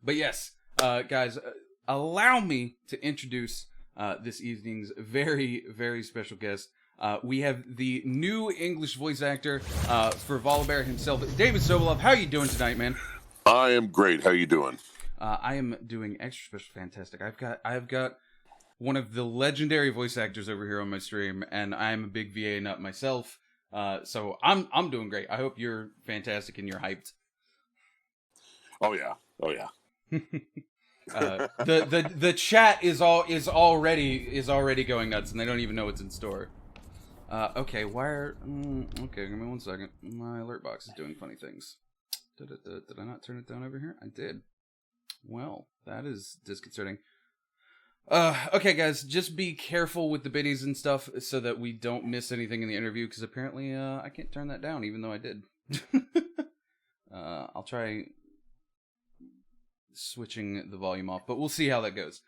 But yes, guys, allow me to introduce this evening's very, very special guest. We have the new English voice actor for Volibear himself, David Sobolov. How are you doing tonight, man? I am great. How you doing? I am doing extra special, fantastic. I've got one of the legendary voice actors over here on my stream, and I'm a big VA nut myself. So I'm doing great. I hope you're fantastic and you're hyped. Oh yeah. The chat is already going nuts, and they don't even know what's in store. Okay, okay, give me 1 second. My alert box is doing funny things. Did I not turn it down over here? I did. Well, that is disconcerting. Okay, guys, just be careful with the biddies and stuff so that we don't miss anything in the interview, because apparently I can't turn that down, even though I did. I'll try switching the volume off, but we'll see how that goes.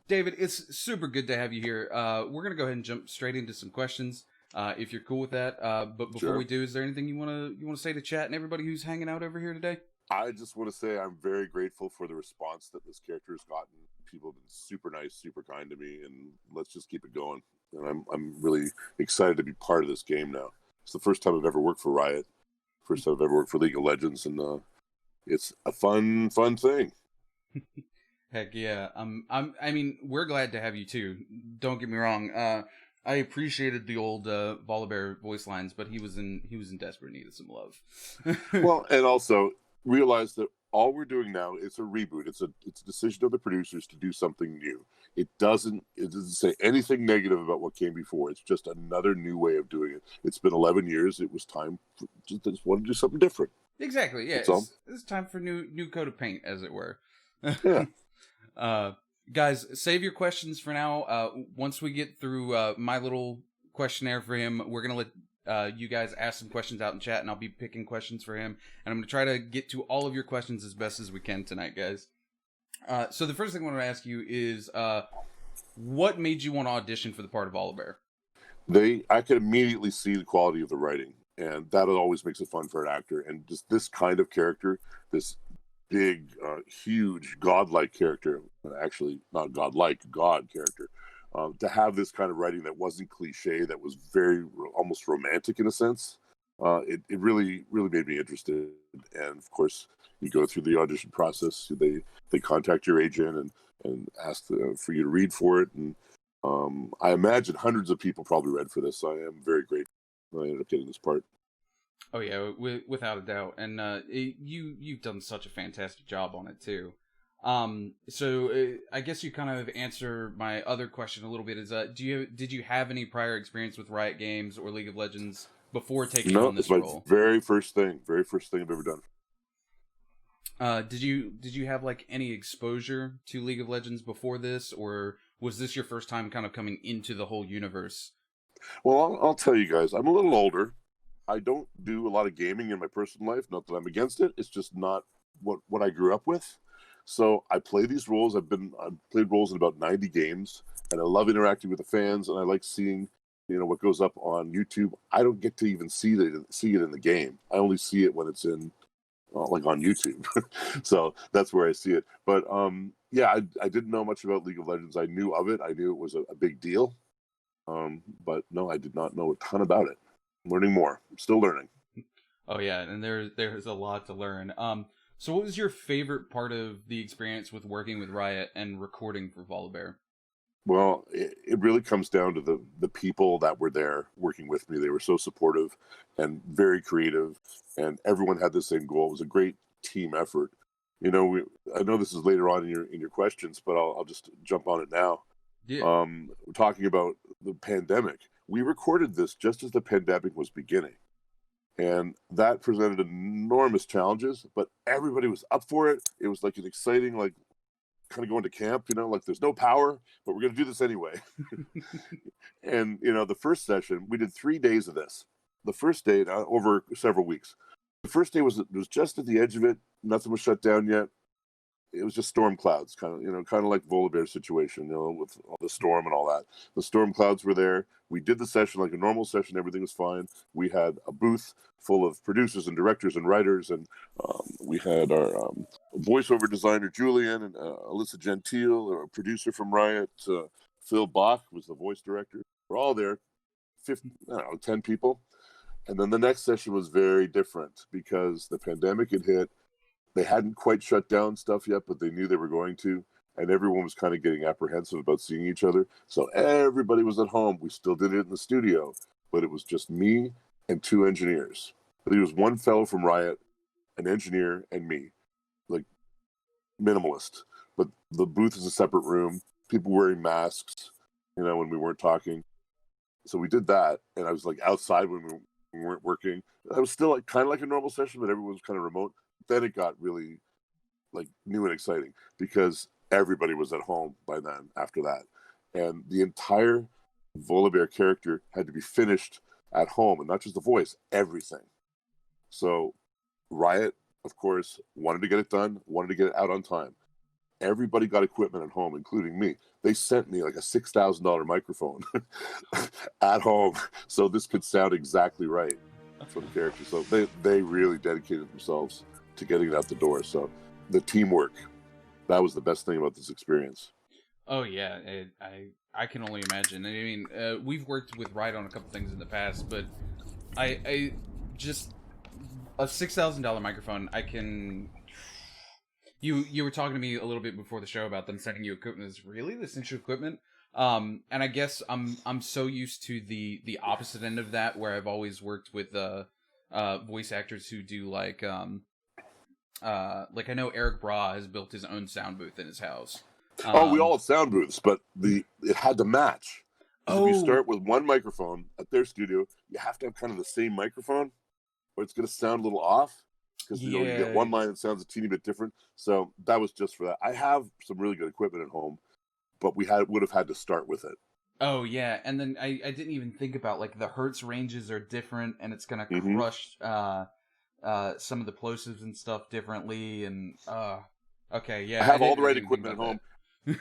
David, it's super good to have you here. We're gonna go ahead and jump straight into some questions, if you're cool with that. But before we do, is there anything you wanna say to chat and everybody who's hanging out over here today? I just want to say I'm very grateful for the response that this character has gotten. People have been super nice, super kind to me, and let's just keep it going. And I'm really excited to be part of this game now. It's the first time I've ever worked for Riot, first time I've ever worked for League of Legends, and it's a fun thing. Heck yeah. I mean, we're glad to have you too. Don't get me wrong. I appreciated the old Volibear voice lines, but he was in desperate need of some love. Well, and also realize that all we're doing now is a reboot. It's a decision of the producers to do something new. It doesn't say anything negative about what came before. It's just another new way of doing it. It's been 11 years. It was time for just want to do something different. Exactly. Yeah. It's time for new coat of paint, as it were. Yeah. Guys, save your questions for now. Once we get through my little questionnaire for him, we're gonna let you guys ask some questions out in chat, and I'll be picking questions for him, and I'm gonna try to get to all of your questions as best as we can tonight, guys. So the first thing I want to ask you is, what made you want to audition for the part of Volibear? I could immediately see the quality of the writing, and that always makes it fun for an actor. And just this kind of character, this big, huge, godlike character, actually not godlike, god character, to have this kind of writing that wasn't cliche, that was very almost romantic in a sense, it really made me interested. And of course, you go through the audition process. They contact your agent and ask for you to read for it. And I imagine hundreds of people probably read for this. So I am very grateful I ended up getting this part. Oh yeah, without a doubt. And you've done such a fantastic job on it too. So I guess you kind of answer my other question a little bit. Is did you have any prior experience with Riot Games or League of Legends before taking on this role? No, very first thing I've ever done. Did you have like any exposure to League of Legends before this, or was this your first time kind of coming into the whole universe? Well, I'll tell you guys, I'm a little older. I don't do a lot of gaming in my personal life. Not that I'm against it. It's just not what I grew up with. So I play these roles. I've played roles in about 90 games, and I love interacting with the fans, and I like seeing, what goes up on YouTube. I don't get to even see it in the game. I only see it when it's in, like on YouTube. So that's where I see it. But yeah, I didn't know much about League of Legends. I knew of it. I knew it was a big deal. But no, I did not know a ton about it. I'm learning more. I'm still learning. Oh yeah, and there's a lot to learn. So what was your favorite part of the experience with working with Riot and recording for Volibear? Well, it really comes down to the people that were there working with me. They were so supportive and very creative, and everyone had the same goal. It was a great team effort. I know this is later on in your questions, but I'll just jump on it now. Yeah. We're talking about the pandemic. We recorded this just as the pandemic was beginning. And that presented enormous challenges, but everybody was up for it. It was like an exciting, like kind of going to camp, like there's no power, but we're going to do this anyway. And, the first session, we did 3 days of this. The first day, over several weeks. The first day was just at the edge of it. Nothing was shut down yet. it was just storm clouds, kind of like Volibear situation, with all the storm and all that. The storm clouds were there. We did the session like a normal session. Everything was fine. We had a booth full of producers and directors and writers, and we had our voiceover designer Julian and Alyssa Gentile, a producer from Riot. Phil Bach was the voice director. We're all there, 10 people. And then the next session was very different because the pandemic had hit. They hadn't quite shut down stuff yet, but they knew they were going to. And everyone was kind of getting apprehensive about seeing each other. So everybody was at home. We still did it in the studio, but it was just me and 2 engineers. There was one fellow from Riot, an engineer, and me. Like, minimalist. But the booth is a separate room. People wearing masks, when we weren't talking. So we did that. And I was like outside when we weren't working. I was still like kind of like a normal session, but everyone was kind of remote. Then it got really like new and exciting because everybody was at home by then after that. And the entire Volibear character had to be finished at home, and not just the voice, everything. So Riot, of course, wanted to get it done, wanted to get it out on time. Everybody got equipment at home, including me. They sent me like a $6,000 microphone at home so this could sound exactly right for the character. So they really dedicated themselves to getting it out the door. So the teamwork, that was the best thing about this experience. Oh yeah, I can only imagine. I mean, we've worked with Riot on a couple things in the past, but I just a $6,000 microphone. I can. You were talking to me a little bit before the show about them sending you equipment. Is really this inch of equipment? And I guess I'm so used to the opposite end of that, where I've always worked with voice actors who do like I know Eric Bra has built his own sound booth in his house. We all have sound booths, but it had to match. If you start with one microphone at their studio, you have to have kind of the same microphone, or it's going to sound a little off because you get one line that sounds a teeny bit different. So that was just for that. I have some really good equipment at home, but would have had to start with it. Oh yeah, and then I didn't even think about like the hertz ranges are different, and it's going to crush some of the plosives and stuff differently, and okay, yeah. I have all the right equipment at home.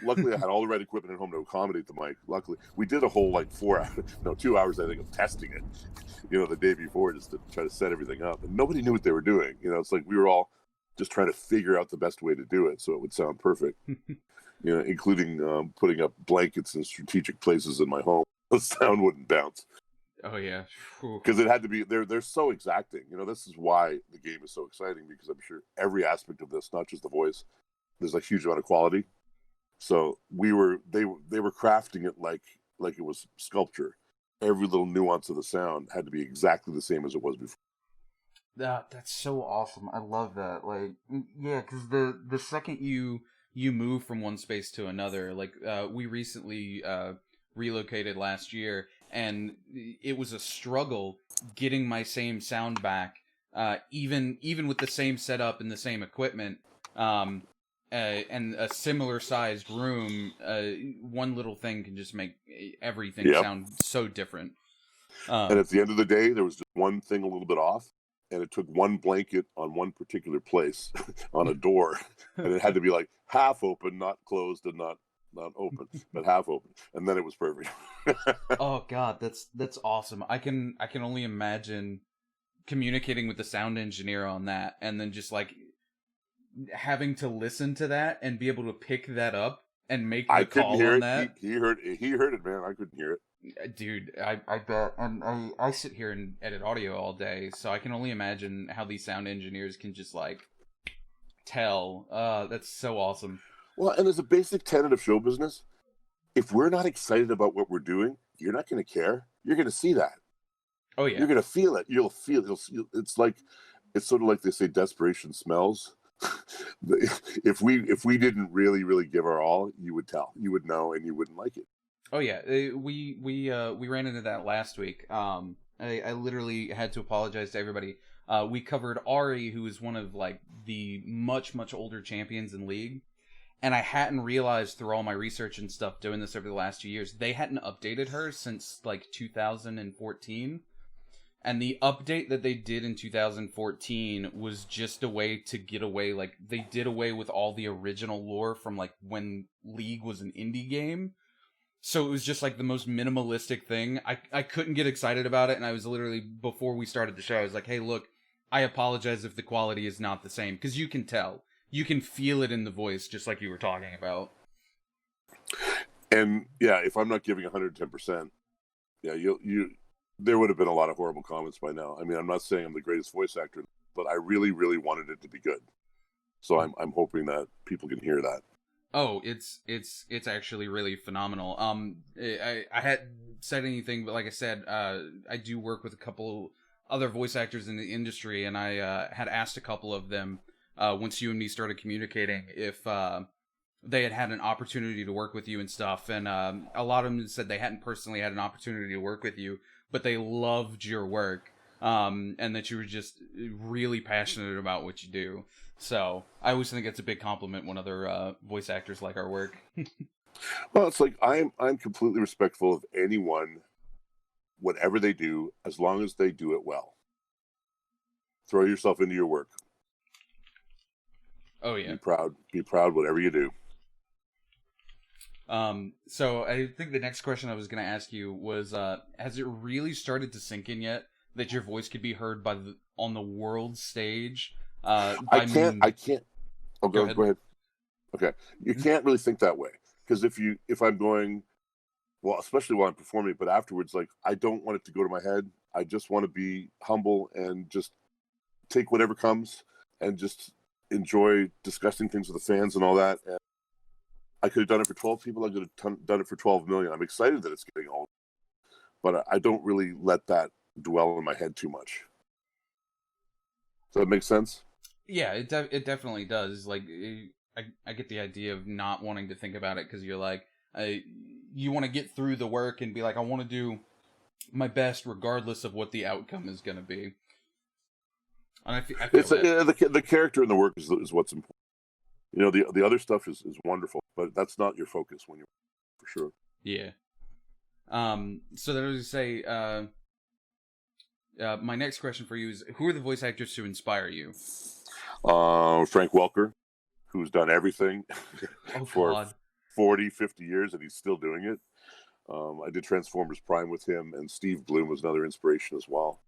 Luckily, I had all the right equipment at home to accommodate the mic. Luckily, we did a whole 2 hours, I think, of testing it, the day before, just to try to set everything up. And nobody knew what they were doing. It's like we were all just trying to figure out the best way to do it so it would sound perfect. Including putting up blankets in strategic places in my home. The sound wouldn't bounce. Oh yeah, because it had to be. They're so exacting. This is why the game is so exciting, because I'm sure every aspect of this, not just the voice, there's a huge amount of quality. So they were crafting it like it was sculpture. Every little nuance of the sound had to be exactly the same as it was before. That's so awesome. I love that. Like, yeah, because the second you move from one space to another, like we recently relocated last year, and it was a struggle getting my same sound back, even with the same setup and the same equipment. And a similar sized room, one little thing can just make everything sound so different. And at the end of the day, there was just one thing a little bit off, and it took one blanket on one particular place on a door, and it had to be like half open, not closed, and not open, but half open, and then it was perfect. Oh God, that's awesome. I can only imagine communicating with the sound engineer on that, and then just like having to listen to that and be able to pick that up and make the call on that. He heard it, man. I couldn't hear it. Dude, I bet. And I sit here and edit audio all day, so I can only imagine how these sound engineers can just like tell. That's so awesome. Well, and as a basic tenet of show business, if we're not excited about what we're doing, you're not going to care. You're going to see that. Oh yeah. You're going to feel it. You'll feel it. It's sort of like they say, desperation smells. If we didn't really give our all, you would tell. You would know, and you wouldn't like it. Oh yeah, we ran into that last week. I literally had to apologize to everybody. We covered Ari, who is one of like the much older champions in League, and I hadn't realized through all my research and stuff doing this over the last 2 years, they hadn't updated her since like 2014. And the update that they did in 2014 was just a way to get away, like, they did away with all the original lore from, like, when League was an indie game. So it was just, like, the most minimalistic thing. I couldn't get excited about it, and I was literally, before we started the show, I was like, hey, look, I apologize if the quality is not the same. Because you can tell. You can feel it in the voice, just like you were talking about. And, yeah, if I'm not giving 110%, yeah, there would have been a lot of horrible comments by now. I mean, I'm not saying I'm the greatest voice actor, but I really, really wanted it to be good. So I'm hoping that people can hear that. Oh, it's actually really phenomenal. I hadn't said anything, but like I said, I do work with a couple other voice actors in the industry, and I had asked a couple of them once you and me started communicating if they had an opportunity to work with you and stuff, and a lot of them said they hadn't personally had an opportunity to work with you, but they loved your work, and that you were just really passionate about what you do. So I always think it's a big compliment when other voice actors like our work. Well, it's like I'm completely respectful of anyone, whatever they do, as long as they do it well. Throw yourself into your work. Oh yeah. Be proud whatever you do. So I think the next question I was going to ask you was, has it really started to sink in yet that your voice could be heard on the world stage? I can't. Oh, go ahead. Okay. You can't really think that way. Because if I'm going, well, especially while I'm performing, but afterwards, like, I don't want it to go to my head. I just want to be humble and just take whatever comes and just enjoy discussing things with the fans and all that. And I could have done it for 12 people. I could have done it for 12 million. I'm excited that it's getting old, but I don't really let that dwell in my head too much. Does that make sense? Yeah, it definitely does. Like, I get the idea of not wanting to think about it because you're like, you want to get through the work and be like, I want to do my best regardless of what the outcome is going to be. And I feel the character in the work is what's important. You know, the other stuff is wonderful, but that's not your focus when you're, for sure. Yeah. So that was to say, my next question for you is, who are the voice actors who inspire you? Frank Welker, who's done everything for God. 40, 50 years, and he's still doing it. I did Transformers Prime with him, and Steve Bloom was another inspiration as well.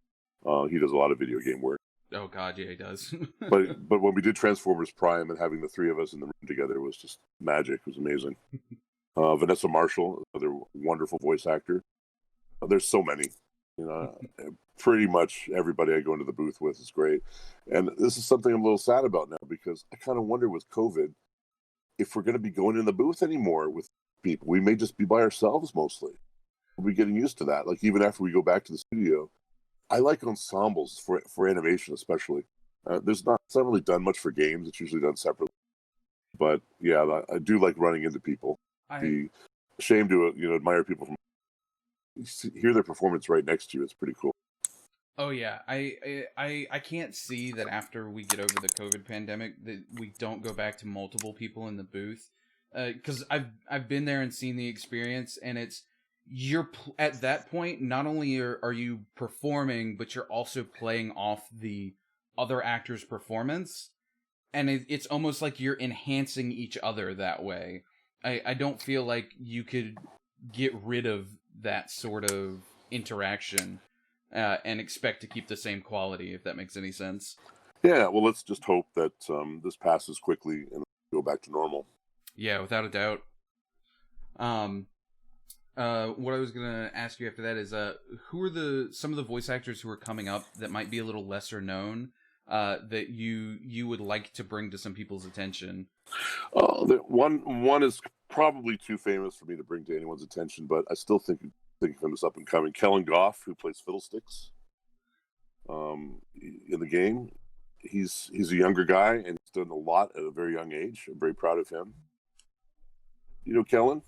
He does a lot of video game work. Oh God, yeah, he does. but when we did Transformers Prime and having the three of us in the room together was just magic. It was amazing. Vanessa Marshall, another wonderful voice actor. There's so many. You know, pretty much everybody I go into the booth with is great. And this is something I'm a little sad about now because I kind of wonder with COVID if we're going to be going in the booth anymore with people. We may just be by ourselves mostly. We'll be getting used to that. Like even after we go back to the studio, I like ensembles for animation especially. It's not really done much for games. It's usually done separately. But yeah, I do like running into people. Be ashamed to admire people from hear their performance right next to you. It's pretty cool. Oh yeah, I can't see that after we get over the COVID pandemic that we don't go back to multiple people in the booth, because I've been there and seen the experience, and you're at that point not only are you performing, but you're also playing off the other actor's performance, and it's almost like you're enhancing each other that way. I don't feel like you could get rid of that sort of interaction and expect to keep the same quality, if that makes any sense. Yeah, well, let's just hope that this passes quickly and go back to normal. Yeah, without a doubt. What I was gonna ask you after that is, who are some of the voice actors who are coming up that might be a little lesser known that you would like to bring to some people's attention? One is probably too famous for me to bring to anyone's attention, but I still think of him as up and coming. Kellen Goff, who plays Fiddlesticks in the game. He's a younger guy and he's done a lot at a very young age. I'm very proud of him. You know Kellen?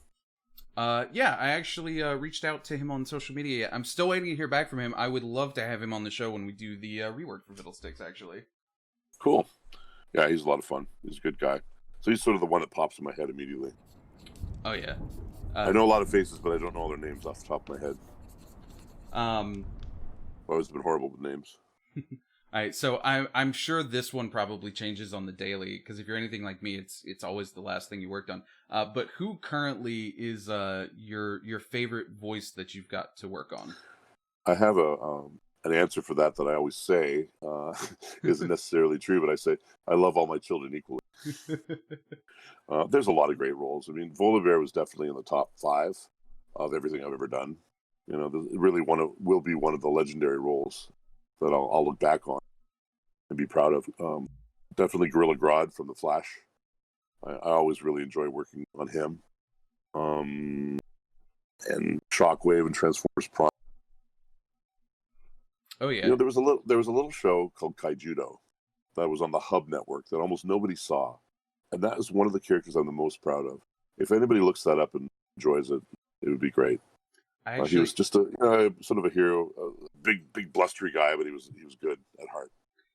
Yeah, I actually reached out to him on social media. I'm still waiting to hear back from him. I would love to have him on the show when we do the rework for Fiddlesticks, actually. Cool. Yeah, he's a lot of fun. He's a good guy. So he's sort of the one that pops in my head immediately. Oh, yeah. I know a lot of faces, but I don't know all their names off the top of my head. I've always been horrible with names. All right, so I'm sure this one probably changes on the daily, because if you're anything like me, it's always the last thing you worked on. But who currently is your favorite voice that you've got to work on? I have an answer for that I always say isn't necessarily true, but I say I love all my children equally. There's a lot of great roles. I mean, Volibear was definitely in the top 5 of everything I've ever done. You know, really will be one of the legendary roles that I'll look back on and be proud of. Definitely Gorilla Grodd from The Flash. I always really enjoy working on him. And Shockwave and Transformers Prime. Oh yeah. You know, there was a little show called Kaijudo that was on the Hub Network that almost nobody saw, and that is one of the characters I'm the most proud of. If anybody looks that up and enjoys it, it would be great. He was just a sort of a hero, a big blustery guy, but he was good at heart.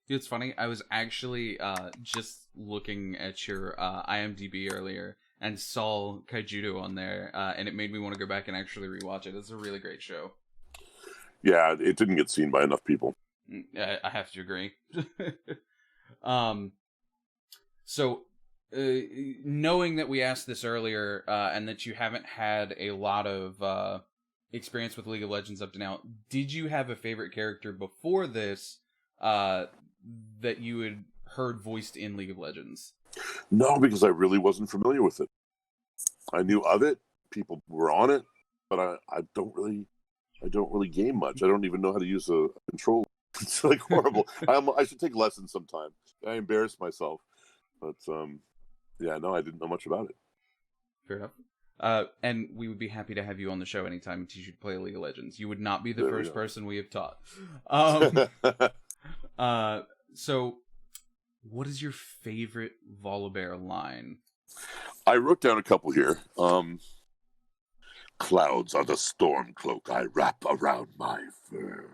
It's funny. I was actually just looking at your IMDb earlier and saw Kaijudo on there, and it made me want to go back and actually rewatch it. It's a really great show. Yeah, it didn't get seen by enough people. I have to agree. So, knowing that we asked this earlier, and that you haven't had a lot of experience with League of Legends up to now, did you have a favorite character before this that you had heard voiced in League of Legends? No, because I really wasn't familiar with it. I knew of it, people were on it, but I don't really game much. I don't even know how to use a controller. It's like horrible. I should take lessons sometime. I embarrass myself, but yeah, no, I didn't know much about it. Fair enough. And we would be happy to have you on the show anytime and teach you to play League of Legends. You would not be the first person we have taught. So, what is your favorite Volibear line? I wrote down a couple here. Clouds are the storm cloak I wrap around my fur.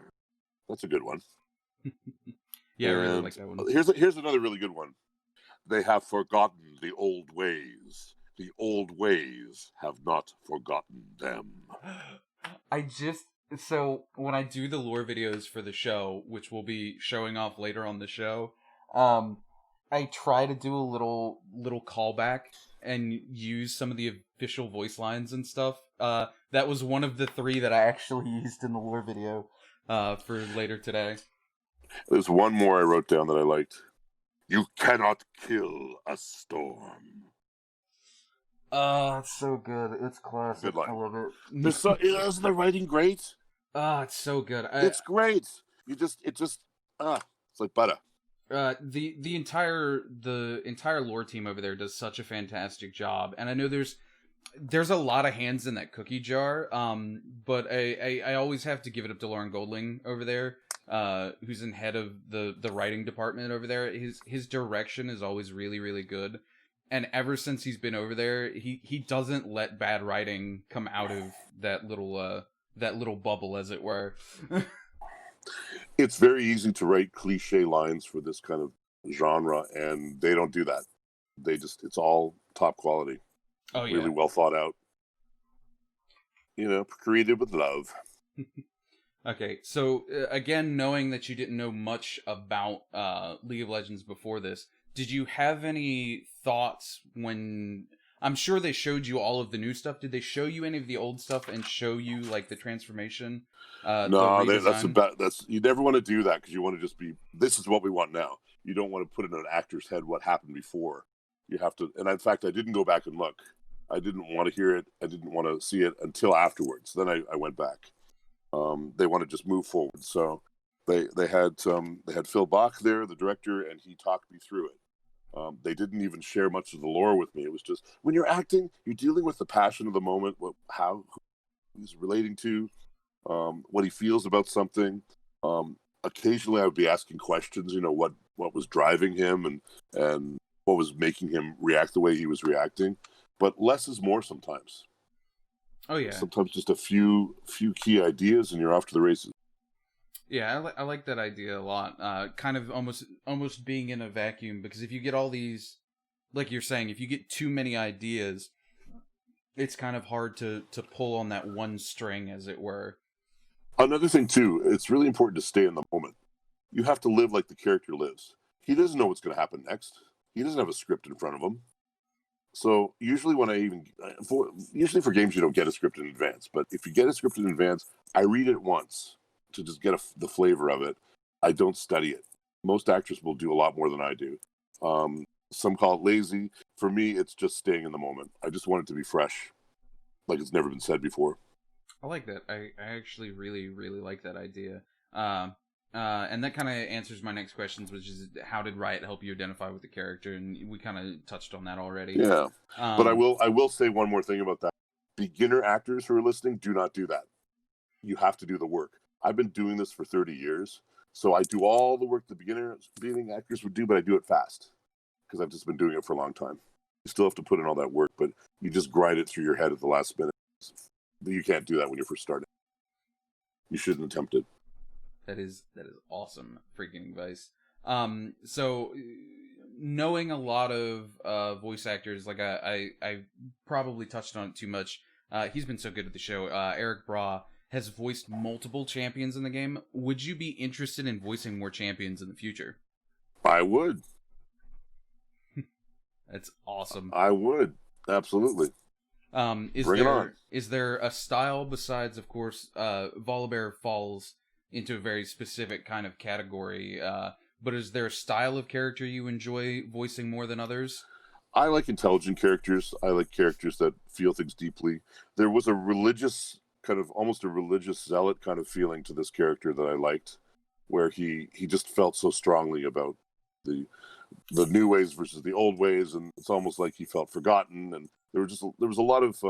That's a good one. Yeah, I really like that one. Here's another really good one. They have forgotten the old ways. The old ways have not forgotten them. So when I do the lore videos for the show, which we'll be showing off later on the show, I try to do a little callback and use some of the official voice lines and stuff. That was one of the 3 that I actually used in the lore video for later today. There's one more I wrote down that I liked. You cannot kill a storm. It's so good. It's classic. Good line. I love it. Isn't the writing great? It's so good. It's great. It's like butter. The entire lore team over there does such a fantastic job, and I know there's a lot of hands in that cookie jar. But I always have to give it up to Lauren Goldling over there, who's in head of the writing department over there. His direction is always really, really good. And ever since he's been over there, he doesn't let bad writing come out of that little bubble, as it were. It's very easy to write cliche lines for this kind of genre, and they don't do that. It's all top quality. Oh yeah, really well thought out. You know, created with love. Okay, so again, knowing that you didn't know much about League of Legends before this, did you have any thoughts when... I'm sure they showed you all of the new stuff. Did they show you any of the old stuff and show you like the transformation? No, you never want to do that because you want to just be, this is what we want now. You don't want to put in an actor's head what happened before. You have to, and in fact, I didn't go back and look. I didn't want to hear it. I didn't want to see it until afterwards. Then I went back. They want to just move forward. So they had Phil Bach there, the director, and he talked me through it. They didn't even share much of the lore with me. It was just, when you're acting, you're dealing with the passion of the moment, how he's relating to, what he feels about something. Occasionally I would be asking questions, you know, what was driving him and what was making him react the way he was reacting. But less is more sometimes. Oh yeah. Sometimes just a few key ideas and you're off to the races. Yeah, I like that idea a lot. Kind of almost being in a vacuum, because if you get all these, like you're saying, if you get too many ideas, it's kind of hard to pull on that one string, as it were. Another thing too, it's really important to stay in the moment. You have to live like the character lives. He doesn't know what's going to happen next. He doesn't have a script in front of him. So usually usually for games you don't get a script in advance, but if you get a script in advance, I read it once to just get the flavor of it. I don't study it. Most actors will do a lot more than I do. Some call it lazy. For me, it's just staying in the moment. I just want it to be fresh, like it's never been said before. I like that. I actually really, really like that idea. And that kind of answers my next questions, which is how did Riot help you identify with the character? And we kind of touched on that already. Yeah, but I will say one more thing about that. Beginner actors who are listening, do not do that. You have to do the work. I've been doing this for 30 years, so I do all the work the beginning actors would do, but I do it fast because I've just been doing it for a long time. You still have to put in all that work, but you just grind it through your head at the last minute. You can't do that when you're first starting. You shouldn't attempt it. That is awesome freaking advice. So knowing a lot of voice actors, like I probably touched on it too much. He's been so good at the show. Eric Bra has voiced multiple champions in the game. Would you be interested in voicing more champions in the future? I would. That's awesome. I would. Absolutely. Is there a style besides, of course, Volibear falls into a very specific kind of category, but is there a style of character you enjoy voicing more than others? I like intelligent characters. I like characters that feel things deeply. There was a religious, almost a religious zealot kind of feeling to this character that I liked, where he just felt so strongly about the new ways versus the old ways, and it's almost like he felt forgotten, and there was a lot of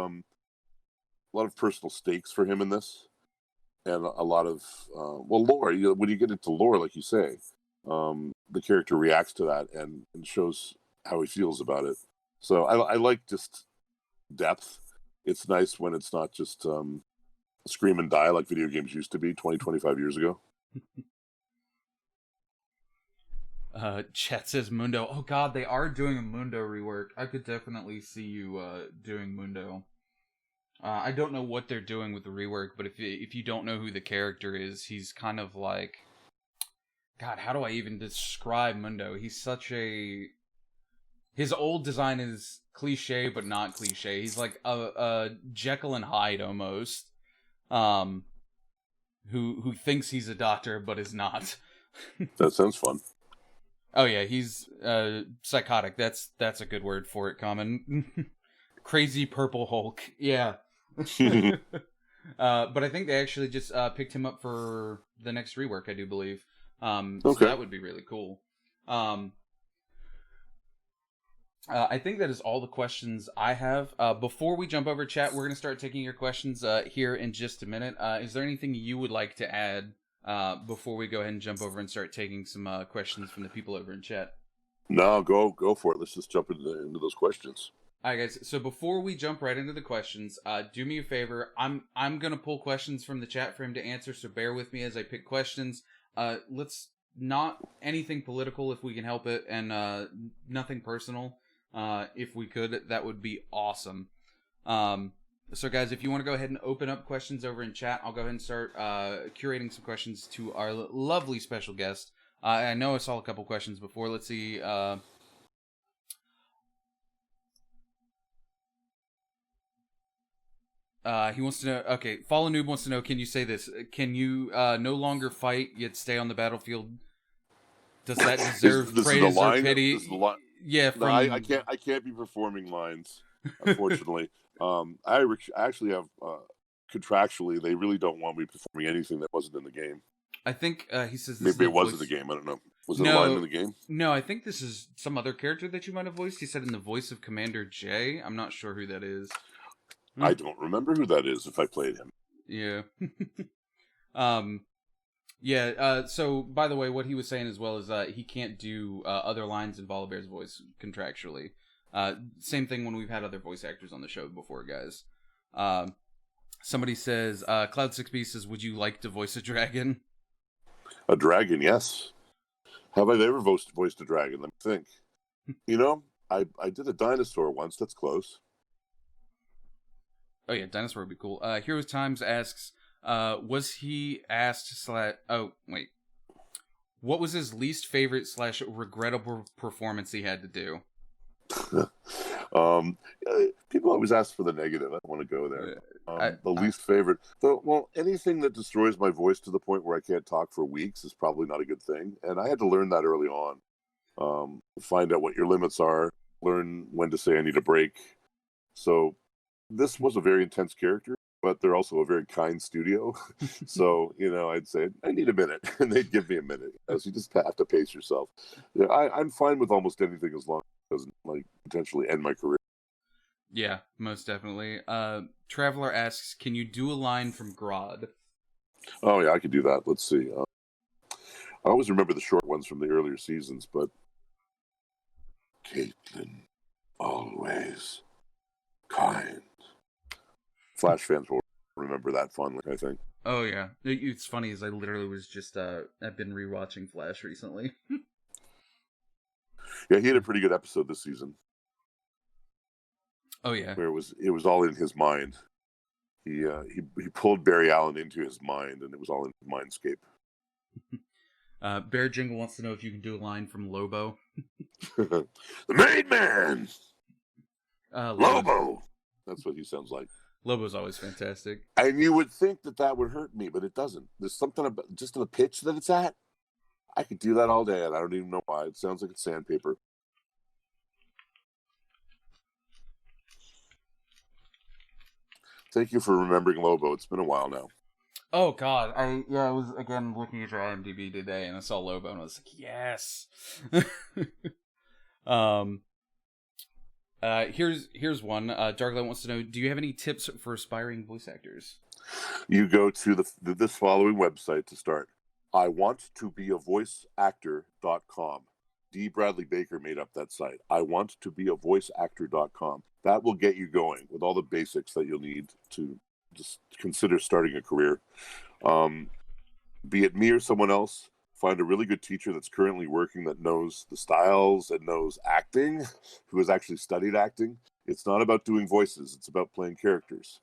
personal stakes for him in this, and a lot of lore. When you get into lore, like you say, the character reacts to that and shows how he feels about it. So I like just depth. It's nice when it's not just scream and die like video games used to be 25 years ago. Chet says Mundo. Oh god, they are doing a Mundo rework. I could definitely see you doing Mundo. I don't know what they're doing with the rework, but if you don't know who the character is, he's kind of like... God, how do I even describe Mundo? He's such a... His old design is cliche, but not cliche. He's like a Jekyll and Hyde, almost. Who thinks he's a doctor, but is not. That sounds fun. Oh yeah, he's psychotic. That's a good word for it, Common. Crazy purple Hulk. Yeah. But I think they actually just picked him up for the next rework, I do believe. Okay. So that would be really cool. I think that is all the questions I have. Before we jump over chat, we're going to start taking your questions here in just a minute. Is there anything you would like to add before we go ahead and jump over and start taking some questions from the people over in chat? No, go for it. Let's just jump into those questions. All right, guys. So before we jump right into the questions, do me a favor. I'm gonna pull questions from the chat for him to answer. So bear with me as I pick questions. Let's not anything political if we can help it, and nothing personal. If we could, that would be awesome. So guys, if you want to go ahead and open up questions over in chat, I'll go ahead and start curating some questions to our lovely special guest. I know I saw a couple questions before. Let's see. He wants to know, okay, Fallen Noob wants to know, can you say this? Can you no longer fight, yet stay on the battlefield? Does that deserve praise or pity? Yeah, from... no, I can't be performing lines, unfortunately. I actually have, contractually, they really don't want me performing anything that wasn't in the game. I think he says this maybe it was in the game, I don't know. Was it a line in the game? No, I think this is some other character that you might have voiced. He said in the voice of Commander J. I'm not sure who that is. I don't remember who that is if I played him. Yeah. So, by the way, what he was saying as well is he can't do other lines in Volibear's voice contractually. Same thing when we've had other voice actors on the show before, guys. Somebody says, Cloud6B says, would you like to voice a dragon? A dragon, yes. Have I ever voiced a dragon? Let me think. I did a dinosaur once. That's close. Oh yeah, dinosaur would be cool. Heroes Times asks, Was he asked oh, wait. What was his least favorite / regrettable performance he had to do? People always ask for the negative. I don't want to go there. The least favorite. Well, anything that destroys my voice to the point where I can't talk for weeks is probably not a good thing. And I had to learn that early on. Find out what your limits are. Learn when to say I need a break. So this was a very intense character, but they're also a very kind studio. So, I'd say, I need a minute, and they'd give me a minute. So you just have to pace yourself. Yeah, I'm fine with almost anything as long as it doesn't, potentially end my career. Yeah, most definitely. Traveler asks, can you do a line from Grodd? Oh, yeah, I could do that. Let's see. I always remember the short ones from the earlier seasons, but Caitlin, always kind. Flash fans will remember that fondly, I think. Oh, yeah. It's funny, as I literally was just, I've been rewatching Flash recently. Yeah, he had a pretty good episode this season. Oh, yeah. Where it was all in his mind. He pulled Barry Allen into his mind, and it was all in his mindscape. Bear Jingle wants to know if you can do a line from Lobo. The Maid Man! Lobo! That's what he sounds like. Lobo's always fantastic. And you would think that would hurt me, but it doesn't. There's something about just the pitch that it's at. I could do that all day, and I don't even know why. It sounds like it's sandpaper. Thank you for remembering Lobo. It's been a while now. Oh, God. I was, again, looking at your IMDb today, and I saw Lobo, and I was like, yes! Here's one. Darklight wants to know, do you have any tips for aspiring voice actors? You go to this following website to start. iwanttobeavoiceactor.com. D. Bradley Baker made up that site. iwanttobeavoiceactor.com. That will get you going with all the basics that you'll need to just consider starting a career. Be it me or someone else, find a really good teacher that's currently working, that knows the styles and knows acting, who has actually studied acting. It's not about doing voices. It's about playing characters.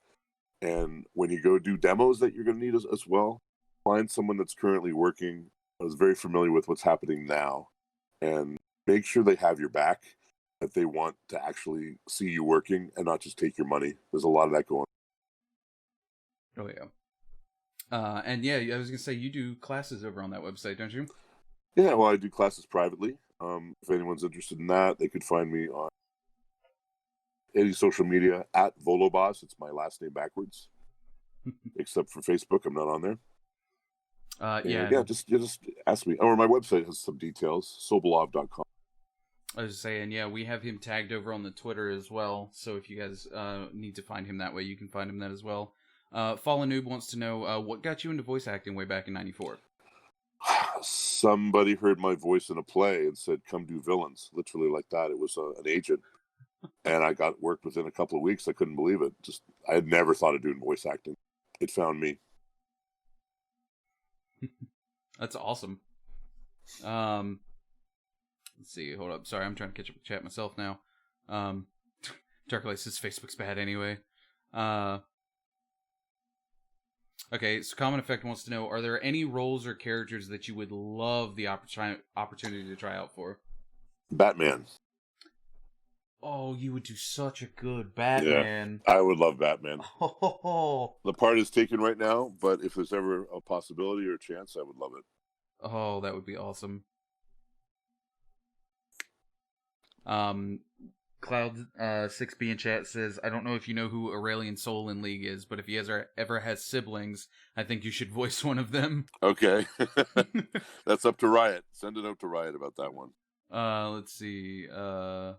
And when you go do demos that you're going to need as well, find someone that's currently working, is very familiar with what's happening now, and make sure they have your back, that they want to actually see you working and not just take your money. There's a lot of that going on. Oh, yeah. And yeah, I was going to say, you do classes over on that website, don't you? Yeah, well, I do classes privately. If anyone's interested in that, they could find me on any social media at Volibear. It's my last name backwards. Except for Facebook, I'm not on there. Yeah, just ask me. Or my website has some details, Sobolov.com. I was saying, yeah, we have him tagged over on the Twitter as well, so if you guys need to find him that way, you can find him that as well. Fallen Noob wants to know, what got you into voice acting way back in '94? Somebody heard my voice in a play and said, come do villains. Literally like that. It was an agent. And I got work within a couple of weeks. I couldn't believe it. I had never thought of doing voice acting. It found me. That's awesome. Let's see. Hold up. Sorry, I'm trying to catch up with chat myself now. Darklight says Facebook's bad anyway. Okay, so Common Effect wants to know, are there any roles or characters that you would love the opportunity to try out for? Batman. Oh, you would do such a good Batman. Yeah, I would love Batman. Oh. The part is taken right now, but if there's ever a possibility or a chance, I would love it. Oh, that would be awesome. Cloud 6B in chat says, I don't know if you know who Aurelian Soul in League is, but if he ever has siblings, I think you should voice one of them. Okay. That's up to Riot. Send a note to Riot about that one. Let's see. Fly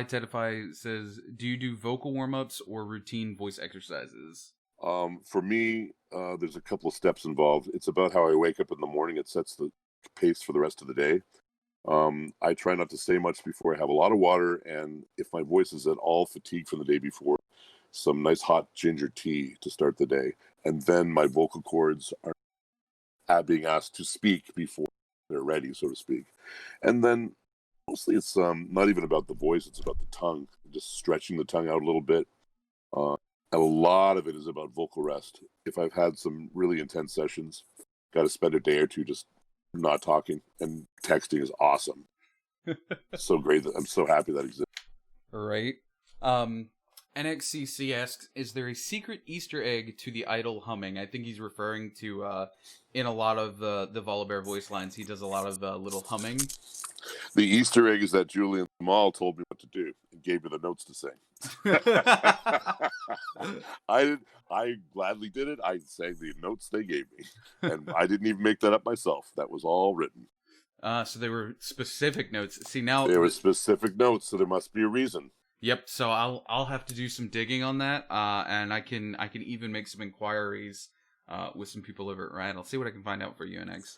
Tedify says, do you do vocal warm-ups or routine voice exercises? For me, there's a couple of steps involved. It's about how I wake up in the morning. It sets the pace for the rest of the day. I try not to say much before I have a lot of water, and if my voice is at all fatigued from the day before, some nice hot ginger tea to start the day. And then my vocal cords are being asked to speak before they're ready, so to speak. And then mostly it's not even about the voice, it's about the tongue. Just stretching the tongue out a little bit. A lot of it is about vocal rest. If I've had some really intense sessions, got to spend a day or two just not talking, and texting is awesome. So great that I'm so happy that exists. Right. NXCC asks, is there a secret Easter egg to the idle humming? I think he's referring to, in a lot of the Volibear voice lines, he does a lot of little humming. The Easter egg is that Julian Mall told me what to do and gave me the notes to sing. I gladly did it. I sang the notes they gave me. And I didn't even make that up myself. That was all written. So they were specific notes. See, now there were specific notes, so there must be a reason. Yep. So I'll have to do some digging on that, and I can even make some inquiries with some people over at Riot. I'll see what I can find out for you, NX.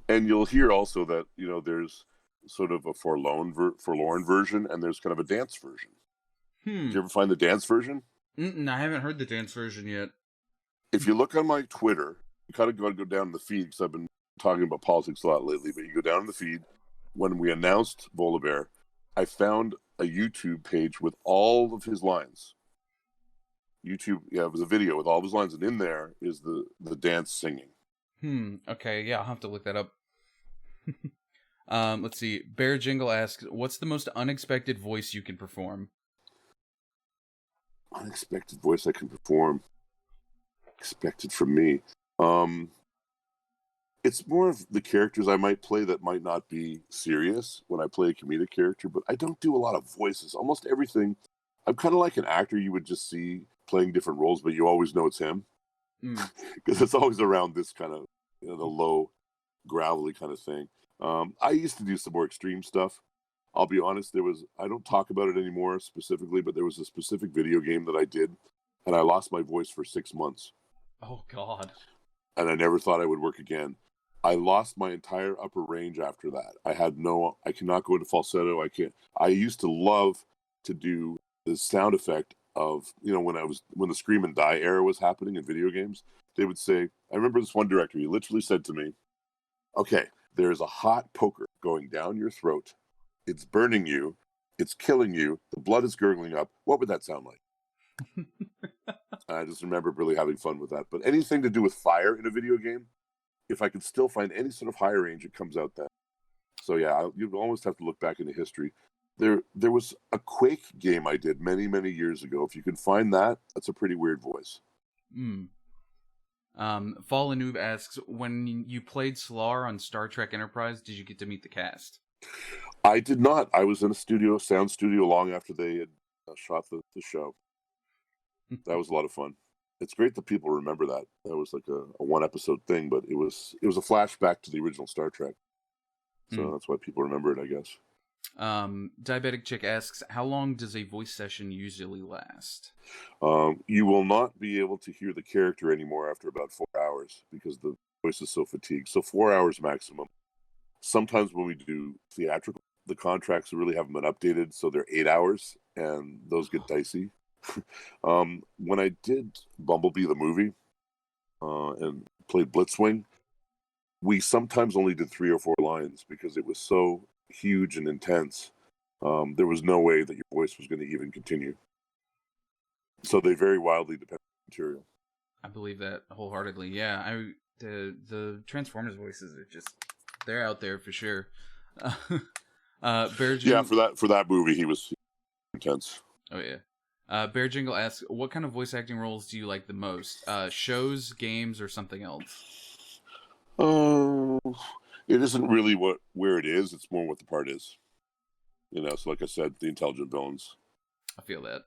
And you'll hear also that there's sort of a forlorn version, and there's kind of a dance version. Did you ever find the dance version? I haven't heard the dance version yet. If you look on my Twitter, you kind of got to go down the feed, because I've been talking about politics a lot lately, but you go down the feed. When we announced Volibear, I found a YouTube page with all of his lines. YouTube, it was a video with all of his lines, and in there is the dance singing. Okay, yeah, I'll have to look that up. Let's see. Bear Jingle asks, what's the most unexpected voice you can perform? Unexpected voice I can perform. Expected from me. It's more of the characters I might play that might not be serious when I play a comedic character, but I don't do a lot of voices. Almost everything. I'm kind of like an actor you would just see playing different roles, but you always know it's him. Because it's always around this kind of, the low, gravelly kind of thing. I used to do some more extreme stuff. I'll be honest, I don't talk about it anymore specifically, but there was a specific video game that I did, and I lost my voice for 6 months. Oh, God. And I never thought I would work again. I lost my entire upper range after that. I cannot go into falsetto. I used to love to do the sound effect of, when the scream and die era was happening in video games, they would say, I remember this one director, he literally said to me, okay, there's a hot poker going down your throat. It's burning you. It's killing you. The blood is gurgling up. What would that sound like? I just remember really having fun with that. But anything to do with fire in a video game, if I could still find any sort of high range, it comes out then. So yeah, you almost have to look back into history. There was a Quake game I did many, many years ago. If you can find that, that's a pretty weird voice. Fallen Noob asks, when you played Slar on Star Trek Enterprise, did you get to meet the cast? I did not. I was in a sound studio long after they had shot the show. That was a lot of fun. It's great that people remember that. That was like a one episode thing, but it was a flashback to the original Star Trek. So that's why people remember it, I guess. Diabetic Chick asks, how long does a voice session usually last? You will not be able to hear the character anymore after about 4 hours because the voice is so fatigued. So 4 hours maximum. Sometimes when we do theatrical, the contracts really haven't been updated, so they're 8 hours, and those get dicey. When I did Bumblebee the movie and played Blitzwing, we sometimes only did 3 or 4 lines because it was so huge and intense. There was no way that your voice was going to even continue. So they vary wildly depending on the material. I believe that wholeheartedly. Yeah, the Transformers voices are they're out there for sure. Bear Jingle, yeah, for that movie, he was intense. Oh yeah. Bear Jingle asks, what kind of voice acting roles do you like the most? Shows, games, or something else? It isn't really where it is. It's more what the part is. So like I said, the intelligent villains. I feel that.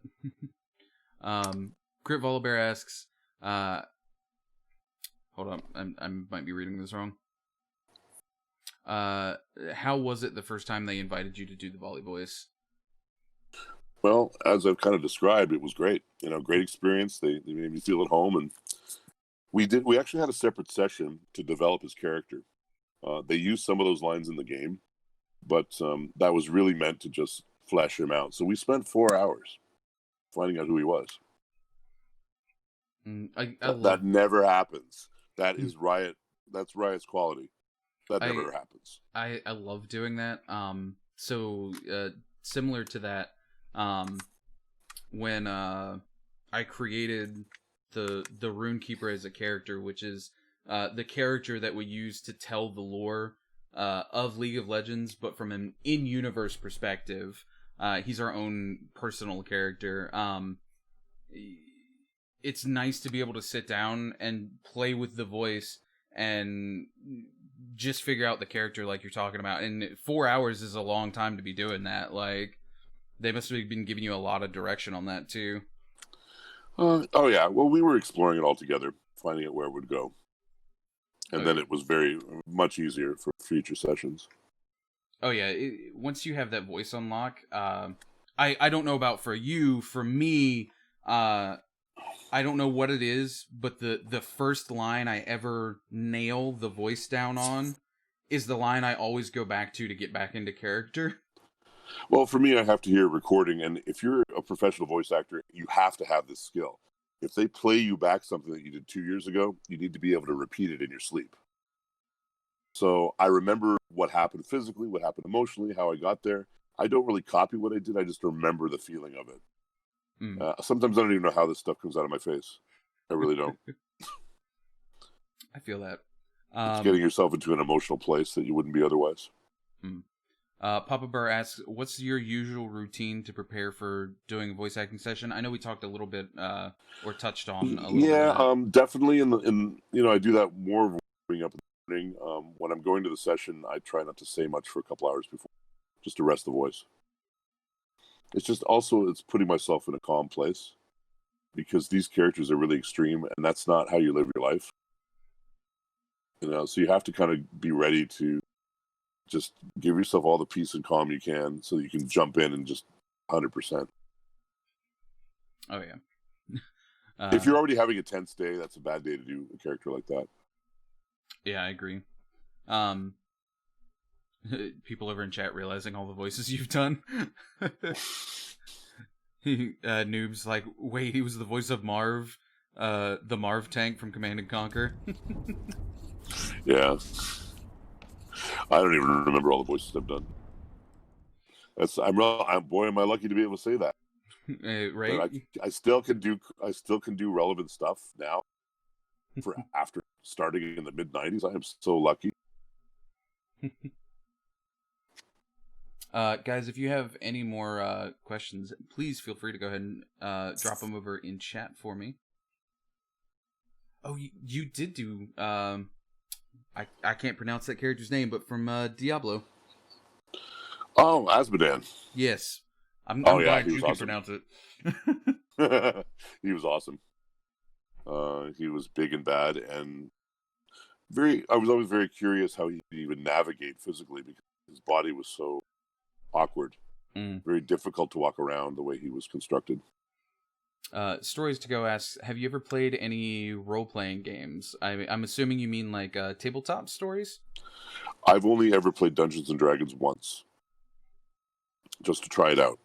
Crit Volibear asks, hold on, I might be reading this wrong. How was it the first time they invited you to do the volley voice? Well, as I've kind of described, it was great. Great experience. They made me feel at home, and we actually had a separate session to develop his character. They used some of those lines in the game, but that was really meant to just flesh him out. So we spent 4 hours finding out who he was. That never happens. That is Riot. That's Riot's quality. That never happens. I love doing that. So similar to that, when I I created the Runekeeper as a character, which is the character that we use to tell the lore of League of Legends, but from an in-universe perspective. He's our own personal character. It's nice to be able to sit down and play with the voice and just figure out the character like you're talking about. And 4 hours is a long time to be doing that. Like, they must have been giving you a lot of direction on that too. Oh yeah, well, we were exploring it all together, finding out where it would go, and then it was very much easier for future sessions. Oh yeah, once you have that voice unlock, I don't know about for you. For me, I don't know what it is, but the first line I ever nail the voice down on is the line I always go back to get back into character. Well, for me, I have to hear a recording, and if you're a professional voice actor, you have to have this skill. If they play you back something that you did 2 years ago, you need to be able to repeat it in your sleep. So I remember what happened physically, what happened emotionally, how I got there. I don't really copy what I did. I just remember the feeling of it. Sometimes I don't even know how this stuff comes out of my face. I really don't. I feel that. It's getting yourself into an emotional place that you wouldn't be otherwise. Papa Burr asks, what's your usual routine to prepare for doing a voice acting session? I know we talked a little bit, or touched on a little bit. Definitely. I do that more up in the morning. When I'm going to the session, I try not to say much for a couple hours before, just to rest the voice. It's putting myself in a calm place, because these characters are really extreme, and that's not how you live your life. So you have to kind of be ready to just give yourself all the peace and calm you can, so that you can jump in and just 100%. Oh yeah. If you're already having a tense day, that's a bad day to do a character like that. Yeah, I agree. People over in chat realizing all the voices you've done. Noob's like, wait, he was the voice of Marv, the Marv tank from Command and Conquer. Yeah. I don't even remember all the voices I've done. Boy, am I lucky to be able to say that. Right? I still can do relevant stuff now. For after starting in the mid-90s, I am so lucky. Guys, if you have any more questions, please feel free to go ahead and drop them over in chat for me. Oh, you did do I can't pronounce that character's name, but from Diablo. Oh, Azmodan. Yes. I'm glad you can awesome. pronounce it. He was awesome. He was big and bad, and I was always very curious how he could even navigate physically, because his body was so awkward. Very difficult to walk around the way he was constructed. Stories to Go asks, have you ever played any role-playing games? I'm assuming you mean like tabletop stories? I've only ever played Dungeons & Dragons once, just to try it out.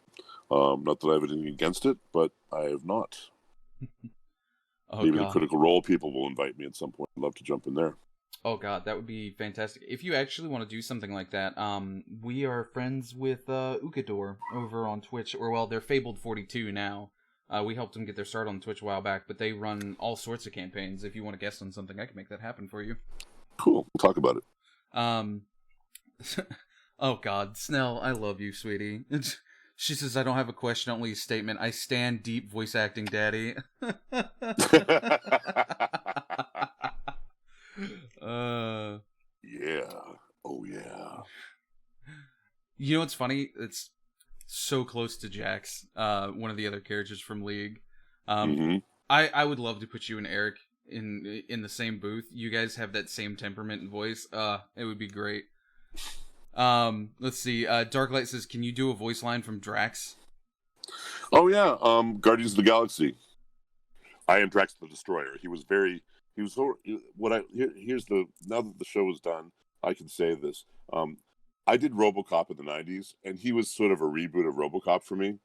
Not that I have anything against it, but I have not. Maybe the Critical Role people will invite me at some point. I'd love to jump in there. Oh god, that would be fantastic. If you actually want to do something like that, we are friends with Ukador over on Twitch, they're Fabled42 now. We helped them get their start on Twitch a while back, but they run all sorts of campaigns. If you want to guest on something, I can make that happen for you. Cool. We'll talk about it. Oh god, Snell, I love you, sweetie. She says, I don't have a question, only a statement. I stand deep voice acting, daddy. Yeah. Oh, yeah. You know what's funny? It's so close to Jax, one of the other characters from League. I would love to put you and Eric in the same booth. You guys have that same temperament and voice. It would be great. Let's see. Darklight says, can you do a voice line from Drax? Oh yeah. Guardians of the Galaxy. I am Drax the Destroyer. Here's now that the show is done, I can say this. I did RoboCop in the 90s, and he was sort of a reboot of RoboCop for me.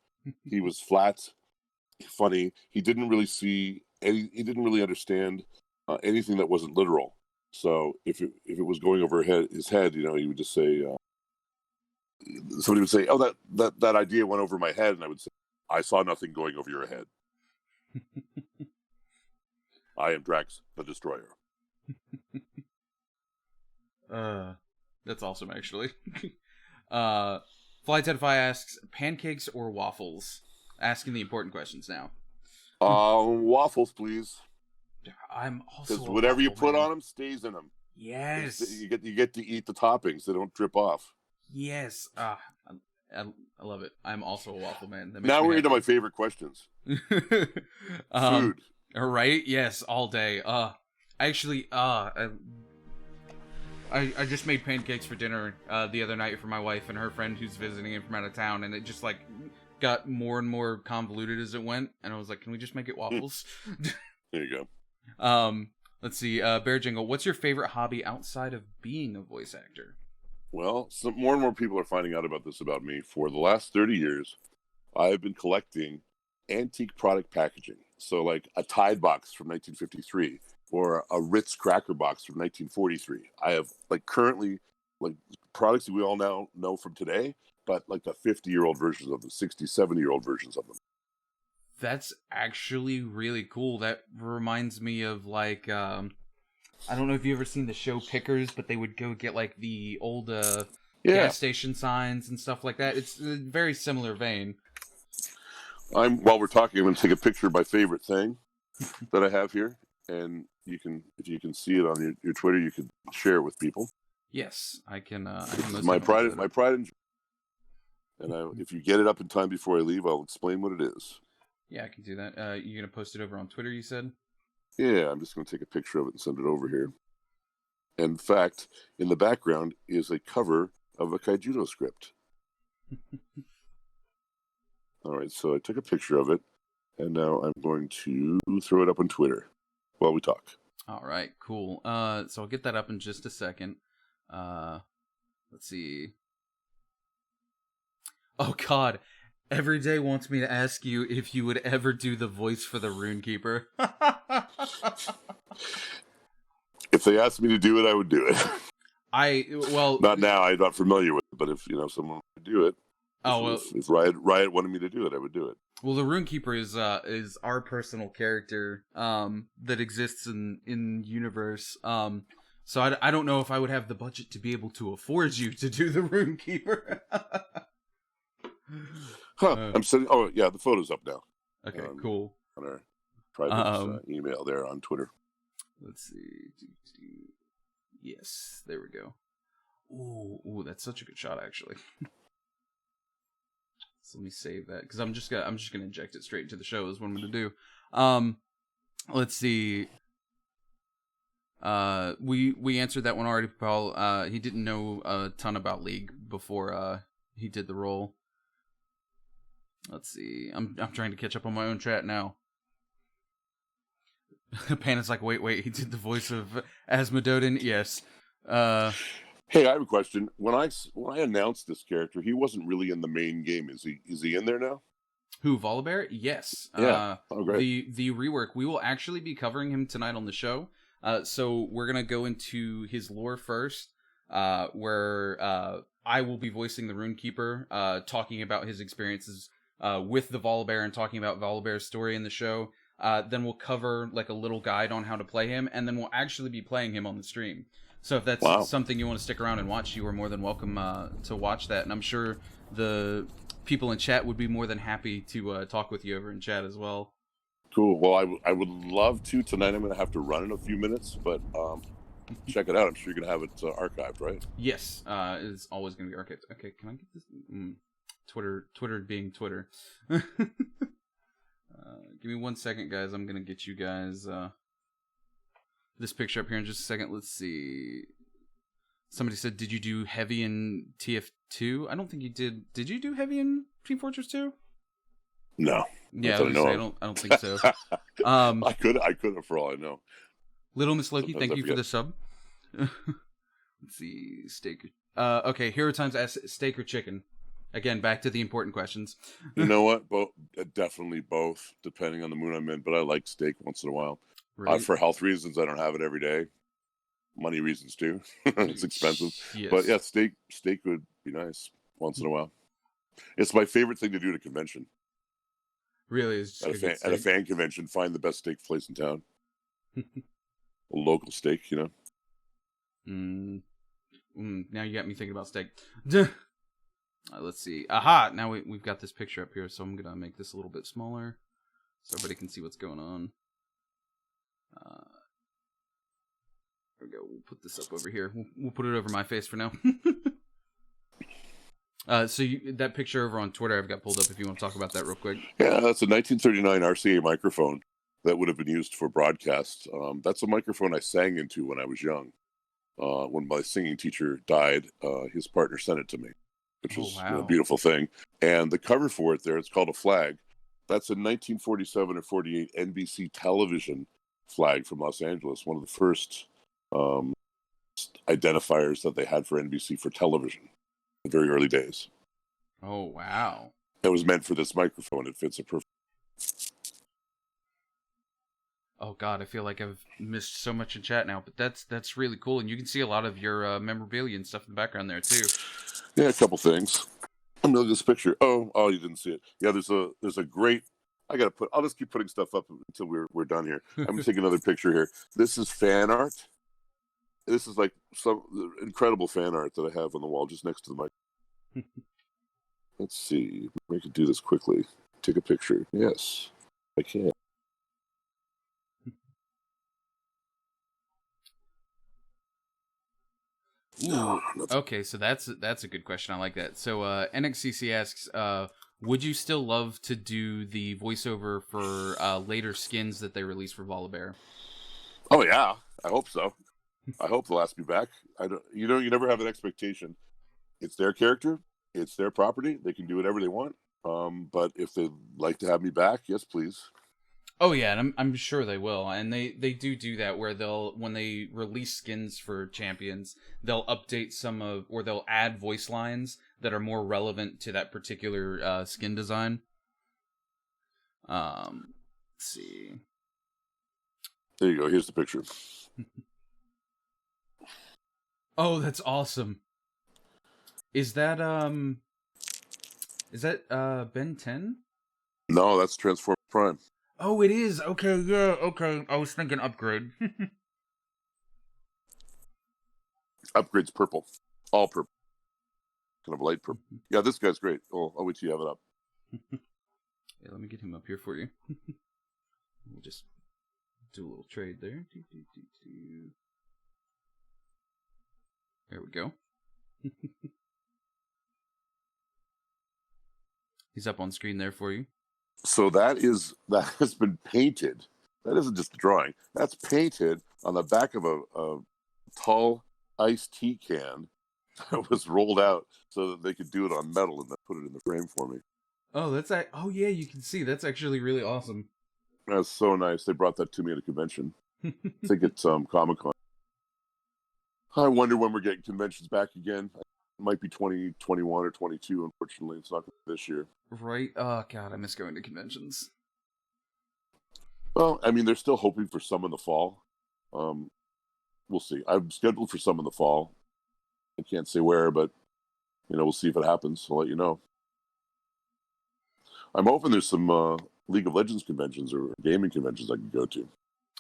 He was flat, funny. He didn't really understand anything that wasn't literal. So if it was going over his head, he would just say, somebody would say, "Oh, that idea went over my head," and I would say, "I saw nothing going over your head." I am Drax the Destroyer. That's awesome, actually. Fly10fi asks, pancakes or waffles? Asking the important questions now. Waffles, please. I'm also because whatever you put man. on them stays in them. Yes. You get to eat the toppings; they don't drip off. Yes. I love it. I'm also a waffle man. That makes Now me we're happy. into my favorite questions. Food. All right. Yes. All day. Actually, I just made pancakes for dinner the other night for my wife and her friend who's visiting in from out of town, and it just like got more and more convoluted as it went. And I was like, "Can we just make it waffles?" There you go. Let's see. Bear Jingle, what's your favorite hobby outside of being a voice actor? Well, more and more people are finding out about this about me. For the last 30 years, I have been collecting antique product packaging. So, like a Tide box from 1953 or a Ritz cracker box from 1943. I have currently products that we all now know from today, but like the 50-year-old versions of them, 60, 70-year-old versions of them. That's actually really cool. That reminds me of I don't know if you've ever seen the show Pickers, but they would go get like the old gas station signs and stuff like that. It's a very similar vein. While we're talking, I'm going to take a picture of my favorite thing that I have here, and if you can see it on your Twitter, you can share it with people. Yes, I can. My pride and if you get it up in time before I leave, I'll explain what it is. Yeah, I can do that. You're going to post it over on Twitter, you said? Yeah, I'm just going to take a picture of it and send it over here. And in fact, in the background is a cover of a Kaijudo script. All right, so I took a picture of it, and now I'm going to throw it up on Twitter while we talk. All right, cool. So I'll get that up in just a second. Let's see. Oh, God. Every day wants me to ask you if you would ever do the voice for the Runekeeper. If they asked me to do it, I would do it. Not now. I'm not familiar with it, but if someone would do it, if Riot wanted me to do it, I would do it. Well, the Runekeeper is our personal character that exists in universe. So I don't know if I would have the budget to be able to afford you to do the Runekeeper. I'm sending. Oh yeah, the photo's up now. Okay, cool. On our private email there on Twitter. Let's see. Yes, there we go. Ooh, that's such a good shot, actually. So let me save that because I'm just gonna inject it straight into the show. Is what I'm gonna do. Let's see. We answered that one already, Paul. He didn't know a ton about League before he did the role. Let's see. I'm trying to catch up on my own chat now. Pana's like, wait. He did the voice of Asmodean. Yes. Hey, I have a question. When I announced this character, he wasn't really in the main game. Is he in there now? Who, Volibear? Yes. Yeah. Oh, great. The rework. We will actually be covering him tonight on the show. So we're gonna go into his lore first, where I will be voicing the Runekeeper, talking about his experiences with the Volibear and talking about Volibear's story in the show. Then we'll cover like a little guide on how to play him, and then we'll actually be playing him on the stream. So if that's something you want to stick around and watch, you are more than welcome to watch that. And I'm sure the people in chat would be more than happy to talk with you over in chat as well. Cool. Well, I would love to. Tonight I'm going to have to run in a few minutes, but check it out. I'm sure you're going to have it archived, right? Yes. It's always going to be archived. Okay, can I get this? Twitter being Twitter. Give me 1 second, guys. I'm going to get you guys this picture up here in just a second. Let's see. Somebody said, did you do heavy in TF2? I don't think you did. Did you do heavy in Team Fortress 2? No. Yeah, I don't think so. I could have for all I know. Little Miss Loki, thank you for the sub. Let's see, steak. Okay, Hero Times asks steak or chicken. Again, back to the important questions. You know what? Definitely both, depending on the mood I'm in. But I like steak once in a while. Right. For health reasons, I don't have it every day. Money reasons too. It's expensive. Yes. But yeah, steak would be nice once in a while. It's my favorite thing to do at a convention. Really, it's just at a fan convention, find the best steak place in town. A local steak, you know. Now you got me thinking about steak. Let's see. Aha! Now we've got this picture up here, so I'm gonna make this a little bit smaller so everybody can see what's going on. There we go. We'll put this up over here. We'll put it over my face for now. So that picture over on Twitter I've got pulled up if you want to talk about that real quick. Yeah, that's a 1939 RCA microphone that would have been used for broadcast. That's a microphone I sang into when I was young. When my singing teacher died, his partner sent it to me, which was a beautiful thing. And the cover for it there, it's called a flag. That's a 1947 or 48 NBC television flag from Los Angeles, one of the first identifiers that they had for NBC for television in the very early days. Oh, wow. It was meant for this microphone. It fits a perfect. Oh God, I feel like I've missed so much in chat now, but that's really cool, and you can see a lot of your memorabilia and stuff in the background there too. Yeah, a couple things. I'm gonna look at this picture. Oh, you didn't see it. Yeah, there's a great. I'll just keep putting stuff up until we're done here. I'm gonna take another picture here. This is fan art. This is like some incredible fan art that I have on the wall just next to the mic. Let's see. We can do this quickly. Take a picture. Yes, I can. Ooh, okay, so that's a good question. I like that. So NXCC asks, would you still love to do the voiceover for later skins that they release for Volibear? Oh yeah, I hope so. I hope they'll ask me back. You never have an expectation. It's their character, it's their property. They can do whatever they want. But if they'd like to have me back, yes, please. Oh yeah, and I'm sure they will, and they do that where when they release skins for champions, they'll update or they'll add voice lines that are more relevant to that particular skin design. Let's see. There you go. Here's the picture. Oh, that's awesome. Is that Ben 10? No, that's Transform Prime. Oh, it is. Okay, yeah, okay. I was thinking Upgrade. Upgrade's purple. All purple. Kind of light purple. Yeah, this guy's great. Oh, I'll wait till you have it up. Yeah, let me get him up here for you. We'll just do a little trade there. There we go. He's up on screen there for you. So that has been painted. That isn't just a drawing. That's painted on the back of a tall iced tea can that was rolled out so that they could do it on metal and then put it in the frame for me. Oh, oh yeah, you can see. That's actually really awesome. That's so nice. They brought that to me at a convention. I think it's Comic-Con. I wonder when we're getting conventions back again. It might be 2021 or 22. Unfortunately, it's not this year. Right? Oh God, I miss going to conventions. Well, I mean, they're still hoping for some in the fall. We'll see. I'm scheduled for some in the fall. I can't say where, but we'll see if it happens. I'll let you know. I'm hoping there's some League of Legends conventions or gaming conventions I can go to.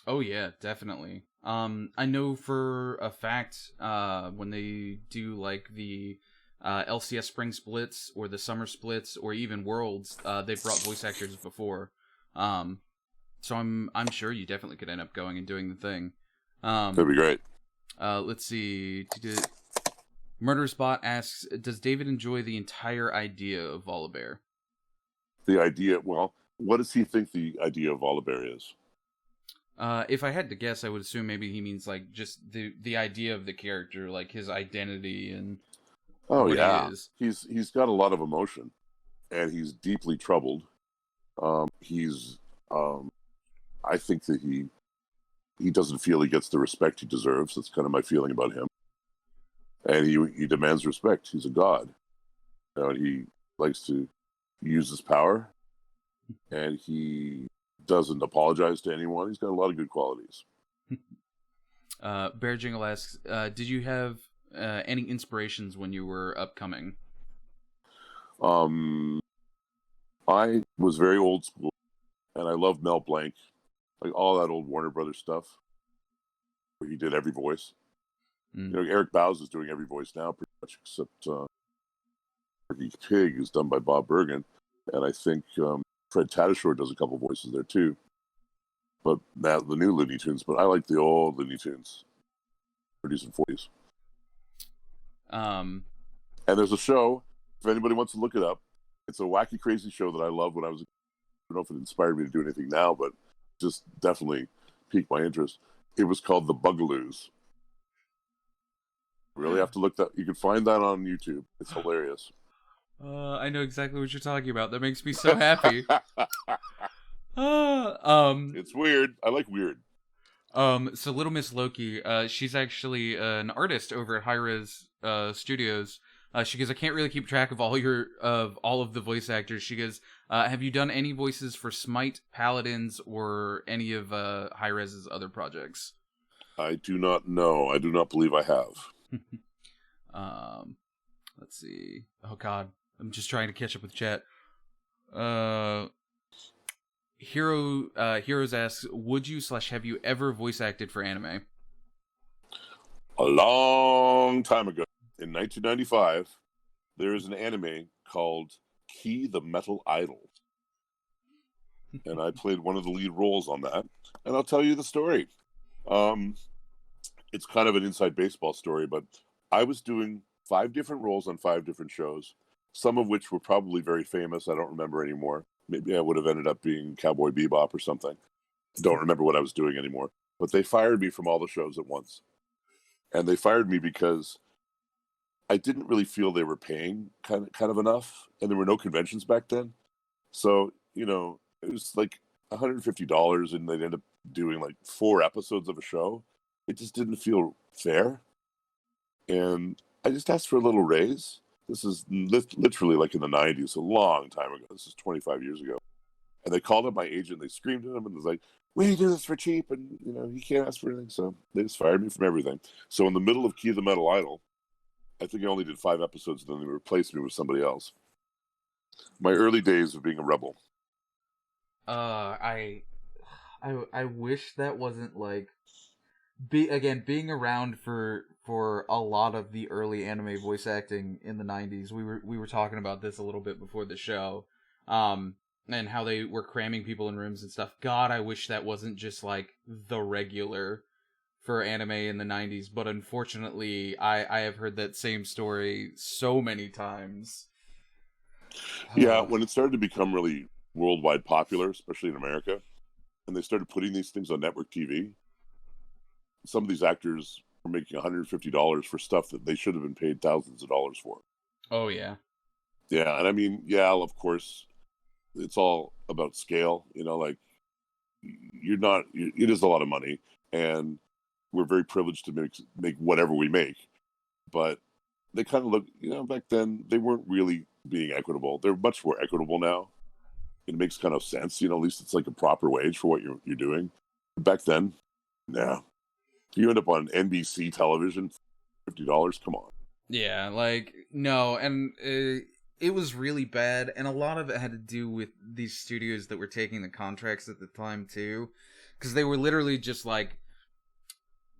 Oh yeah, definitely. I know for a fact when they do like the LCS spring splits or the summer splits or even Worlds, they've brought voice actors before. So I'm sure you definitely could end up going and doing the thing. That'd be great. Let's see. Murderous Bot asks, does David enjoy the entire idea of Volibear? The idea, well, what does he think the idea of Volibear is? If I had to guess, I would assume maybe he means like just the idea of the character, like his identity and what he is. He's got a lot of emotion, and he's deeply troubled. I think that he doesn't feel he gets the respect he deserves. That's kind of my feeling about him. And he demands respect. He's a god. He likes to use his power, and he doesn't apologize to anyone. He's got a lot of good qualities. Bear Jingle asks, did you have any inspirations when you were upcoming? I was very old school. and I love Mel Blanc, like all that old Warner Brothers stuff, where he did every voice. Mm. You know, Eric Bowes is doing every voice now, pretty much, except Porky Pig is done by Bob Bergen, and I think Fred Tatasciore does a couple voices there too. But now the new Looney Tunes, but I like the old Looney Tunes, 30s and 40s. And there's a show, if anybody wants to look it up, it's a wacky, crazy show that I loved when I was, I don't know if it inspired me to do anything now, but just definitely piqued my interest. It was called The Bugaloos. Really have to look that. You can find that on YouTube. It's hilarious. I know exactly what you're talking about. That makes me so happy. It's weird. I like weird. So Little Miss Loki, she's actually an artist over at High Res Studios. She goes, I can't really keep track of all of the voice actors. She goes, have you done any voices for Smite, Paladins, or any of High Res's other projects? I do not know. I do not believe I have. Let's see. Oh God, I'm just trying to catch up with chat. Heroes asks, would you / have you ever voice acted for anime? A long time ago, in 1995, there is an anime called Key the Metal Idol. And I played one of the lead roles on that. And I'll tell you the story. It's kind of an inside baseball story, but I was doing 5 different roles on 5 different shows, some of which were probably very famous. I don't remember anymore. Maybe I would have ended up being Cowboy Bebop or something. Don't remember what I was doing anymore. But they fired me from all the shows at once. And they fired me because I didn't really feel they were paying kind of enough. And there were no conventions back then. So, you know, it was like $150 and they'd end up doing like 4 episodes of a show. It just didn't feel fair. And I just asked for a little raise. This is literally like in the 90s, a long time ago. This is 25 years ago. And they called up my agent. They screamed at him and was like, we do this for cheap. And, you know, he can't ask for anything. So they just fired me from everything. So in the middle of Key the Metal Idol, I think I only did 5 episodes and then they replaced me with somebody else. My early days of being a rebel. I wish that wasn't like being around for a lot of the early anime voice acting in the 90s. We were talking about this a little bit before the show. And how they were cramming people in rooms and stuff. God, I wish that wasn't just like the regular for anime in the 90s, but unfortunately I have heard that same story so many times. Yeah, when it started to become really worldwide popular, especially in America, and they started putting these things on network TV, some of these actors were making $150 for stuff that they should have been paid thousands of dollars for. Oh, yeah. Yeah, and I mean, yeah, of course, it's all about scale, you know, like, it is a lot of money, and we're very privileged to make whatever we make, but they kind of look, you know, back then, they weren't really being equitable. They're much more equitable now. It makes kind of sense, you know, at least it's like a proper wage for what you're doing. Back then, nah. You end up on NBC television, $50, come on. Yeah, like, no, and it was really bad, and a lot of it had to do with these studios that were taking the contracts at the time, too, because they were literally just, like,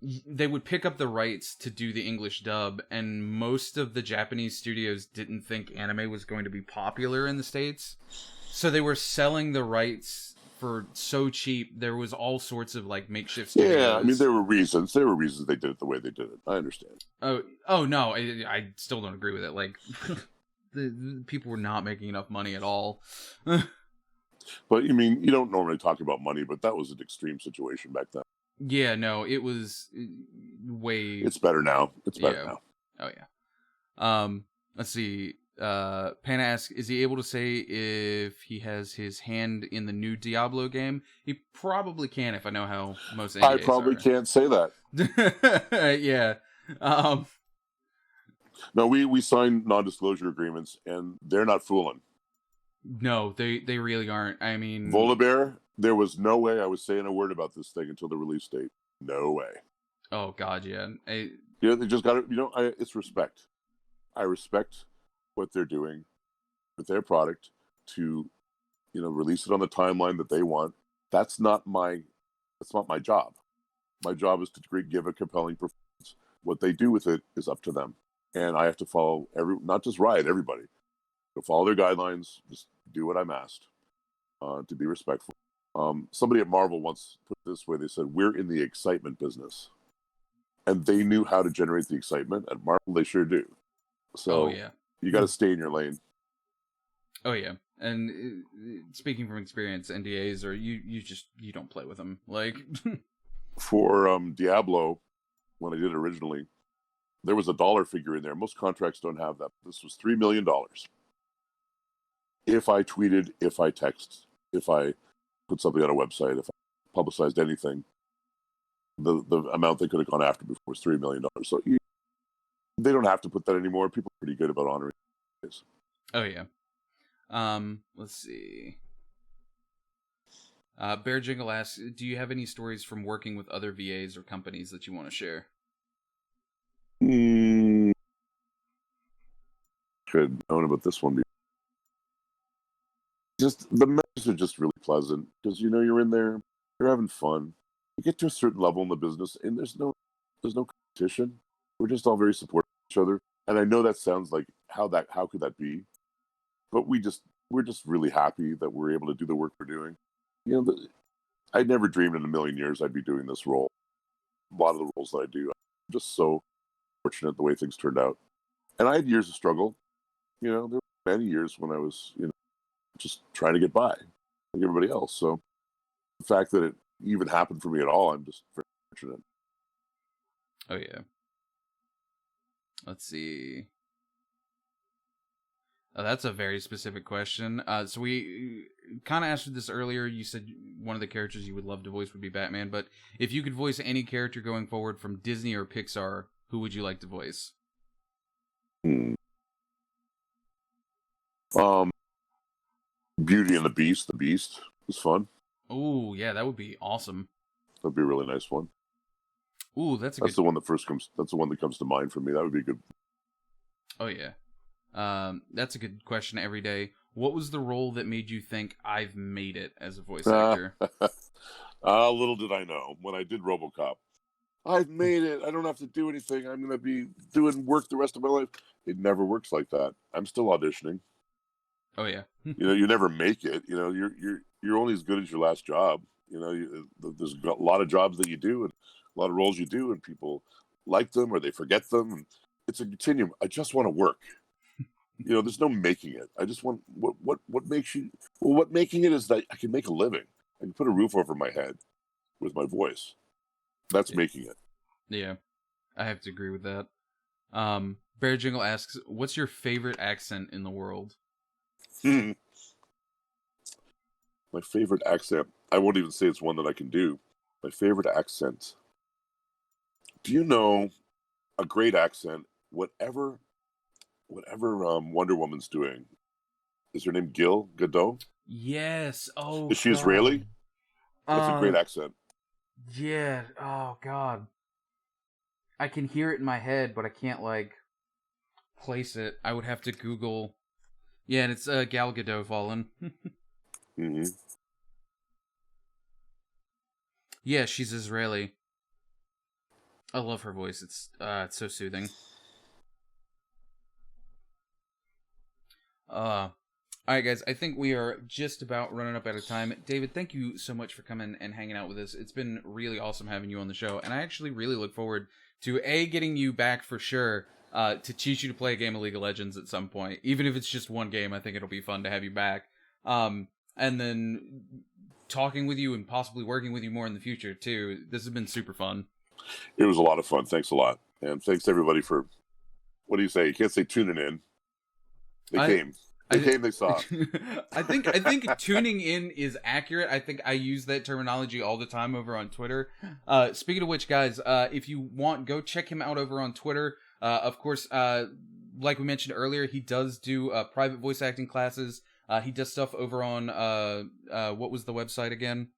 they would pick up the rights to do the English dub, and most of the Japanese studios didn't think anime was going to be popular in the States, so they were selling the rights for so cheap. There was all sorts of like makeshift studios. Yeah, I mean there were reasons they did it the way they did it. I understand. Oh no, I still don't agree with it. Like the people were not making enough money at all. But you mean you don't normally talk about money, but that was an extreme situation back then. Yeah, no, it was way. It's better now. It's better now. Oh yeah. Let's see. Pan asks, is he able to say if he has his hand in the new Diablo game? He probably can if I know how most NDAs I probably are. can't say that. Yeah. No, we signed non-disclosure agreements, and they're not fooling. No, they really aren't. I mean, Volibear, there was no way I was saying a word about this thing until the release date. No way. Oh God, yeah. Yeah, they just got to. You know, it's respect. I respect what they're doing with their product to release it on the timeline that they want. That's not my job. My job is to give a compelling performance. What they do with it is up to them, and I have to follow not just Riot, everybody. To follow their guidelines, just do what I'm asked, to be respectful. Somebody at Marvel once put it this way: they said, "We're in the excitement business," and they knew how to generate the excitement. At Marvel, they sure do. So you got to stay in your lane. Oh yeah, and speaking from experience, NDAs or you don't play with them. Like for Diablo, when I did it originally, there was a dollar figure in there. Most contracts don't have that. This was $3 million. If I tweeted, if I texted, if I put something on a website, if I publicized anything, the amount they could have gone after before was $3 million. So they don't have to put that anymore. People are pretty good about honoring this. Oh yeah. Let's see. Bear Jingle asks, do you have any stories from working with other VAs or companies that you want to share? Could known about this one. Just the messages are just really pleasant because you're in there, you're having fun. You get to a certain level in the business, and there's no competition. We're just all very supportive of each other. And I know that sounds like how could that be? But we're just really happy that we're able to do the work we're doing. I never dreamed in a million years I'd be doing this role. A lot of the roles that I do, I'm just so fortunate the way things turned out. And I had years of struggle. There were many years when I was, just trying to get by like everybody else. So the fact that it even happened for me at all, I'm just very fortunate. Oh yeah. Let's see. Oh, that's a very specific question. So we kind of answered this earlier. You said one of the characters you would love to voice would be Batman, but if you could voice any character going forward from Disney or Pixar, who would you like to voice? Beauty and the Beast. The Beast was fun. Oh yeah, that would be awesome. That'd be a really nice one. Ooh, that's the one that comes. That's the one that comes to mind for me. That would be good. Oh yeah. That's a good question every day. What was the role that made you think I've made it as a voice actor? Little did I know when I did RoboCop. I've made it. I don't have to do anything. I'm going to be doing work the rest of my life. It never works like that. I'm still auditioning. Oh yeah. You never make it. You're only as good as your last job. There's a lot of jobs that you do and a lot of roles you do, and people like them or they forget them. And it's a continuum. I just want to work. There's no making it. I just want what makes you. Well, what making it is that I can make a living. I can put a roof over my head with my voice. That's making it. Yeah, I have to agree with that. Bear Jingle asks, "What's your favorite accent in the world?" My favorite accent. I won't even say it's one that I can do. My favorite accent. Do you know a great accent? Whatever Wonder Woman's doing. Is her name Gal Gadot? Yes. Oh, is she Israeli? That's a great accent. Yeah. Oh God. I can hear it in my head, but I can't place it. I would have to Google. Yeah, and it's Gal Gadot fallen. Mm-hmm. Yeah, she's Israeli. I love her voice. It's so soothing. Alright guys, I think we are just about running up out of time. David, thank you so much for coming and hanging out with us. It's been really awesome having you on the show, and I actually really look forward to getting you back for sure, to teach you to play a game of League of Legends at some point. Even if it's just one game, I think it'll be fun to have you back. And then talking with you and possibly working with you more in the future too. This has been super fun. It was a lot of fun. Thanks a lot. And thanks everybody for, what do you say? You can't say tuning in. They came. They saw. I think tuning in is accurate. I think I use that terminology all the time over on Twitter. Speaking of which, guys, if you want, go check him out over on Twitter. Of course, like we mentioned earlier, he does do private voice acting classes. He does stuff over on what was the website again?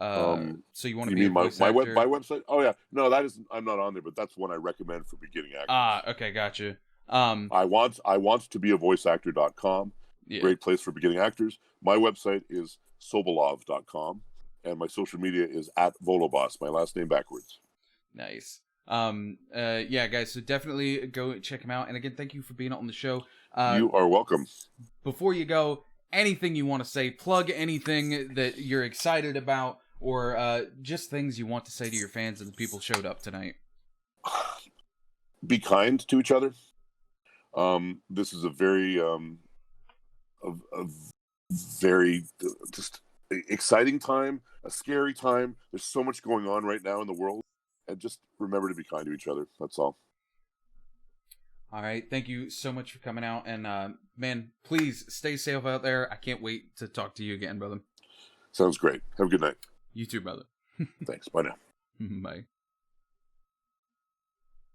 So you want to be my website? Oh yeah, no, that isn't. I'm not on there, but that's one I recommend for beginning actors. Okay, gotcha. I want to be a voiceactor.com. Yeah. Great place for beginning actors. My website is sobolov.com, and my social media is @Voloboss, my last name backwards. Nice. Yeah, guys, so definitely go check him out. And again, thank you for being on the show. You are welcome. Before you go, anything you want to say, plug anything that you're excited about, or just things you want to say to your fans and the people showed up tonight. Be kind to each other. This is a very very just exciting time, a scary time. There's so much going on right now in the world, and just remember to be kind to each other. That's all. All right, thank you so much for coming out, and man, please stay safe out there. I can't wait to talk to you again, brother. Sounds great. Have a good night. You too, brother. Thanks. Bye now. Bye.